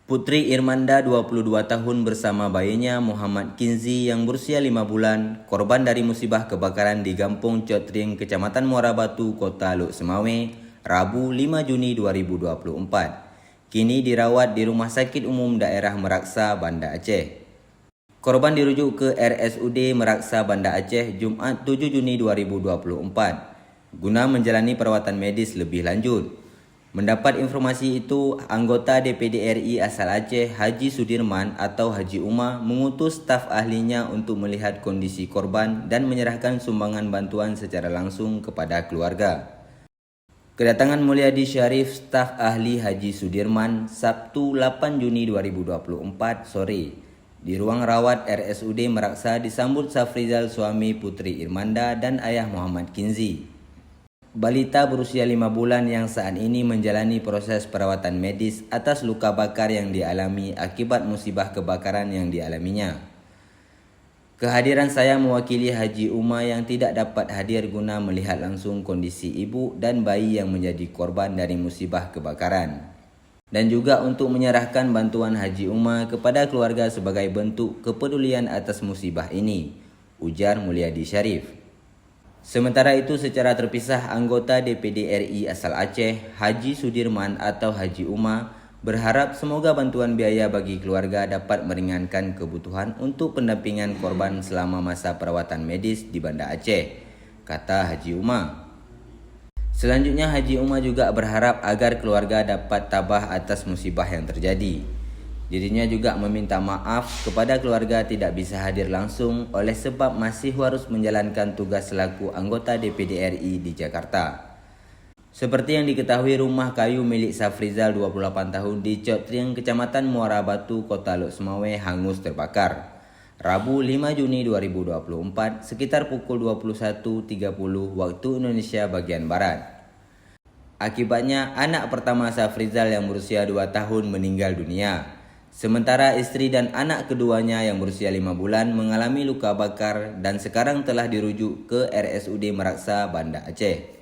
Putri Irmanda 22 tahun bersama bayinya Muhammad Kinzi yang berusia 5 bulan, korban dari musibah kebakaran di Kampung Cotring, Kecamatan Muara Batu, Kota Luk Semawe, Rabu 5 Juni 2024. Kini dirawat di Rumah Sakit Umum Daerah Meraksa, Banda Aceh. Korban dirujuk ke RSUD Meraksa, Banda Aceh, Jumat 7 Juni 2024, guna menjalani perawatan medis lebih lanjut. Mendapat informasi itu, anggota DPD RI asal Aceh, Haji Sudirman atau Haji Umar, mengutus staf ahlinya untuk melihat kondisi korban dan menyerahkan sumbangan bantuan secara langsung kepada keluarga. Kedatangan Mulyadi Syarif, staf ahli Haji Sudirman, Sabtu 8 Juni 2024 sore, di ruang rawat RSUD Meraksa disambut Safrizal, suami Putri Irmanda dan ayah Muhammad Kinzi. Balita berusia 5 bulan yang saat ini menjalani proses perawatan medis atas luka bakar yang dialami akibat musibah kebakaran yang dialaminya. Kehadiran saya mewakili Haji Umar yang tidak dapat hadir guna melihat langsung kondisi ibu dan bayi yang menjadi korban dari musibah kebakaran. Dan juga untuk menyerahkan bantuan Haji Umar kepada keluarga sebagai bentuk kepedulian atas musibah ini, ujar Mulyadi Syarif. Sementara itu, secara terpisah, anggota DPD RI asal Aceh, Haji Sudirman atau Haji Umar, berharap semoga bantuan biaya bagi keluarga dapat meringankan kebutuhan untuk pendampingan korban selama masa perawatan medis di Banda Aceh, kata Haji Umar. Selanjutnya, Haji Umar juga berharap agar keluarga dapat tabah atas musibah yang terjadi. Dirinya juga meminta maaf kepada keluarga tidak bisa hadir langsung oleh sebab masih harus menjalankan tugas selaku anggota DPD RI di Jakarta. Seperti yang diketahui, rumah kayu milik Safrizal 28 tahun di Cotring, Kecamatan Muara Batu, Kota Luk Semawe hangus terbakar. Rabu 5 Juni 2024 sekitar pukul 21.30 waktu Indonesia bagian Barat. Akibatnya, anak pertama Safrizal yang berusia 2 tahun meninggal dunia. Sementara istri dan anak keduanya yang berusia 5 bulan mengalami luka bakar dan sekarang telah dirujuk ke RSUD Meraksa, Banda Aceh.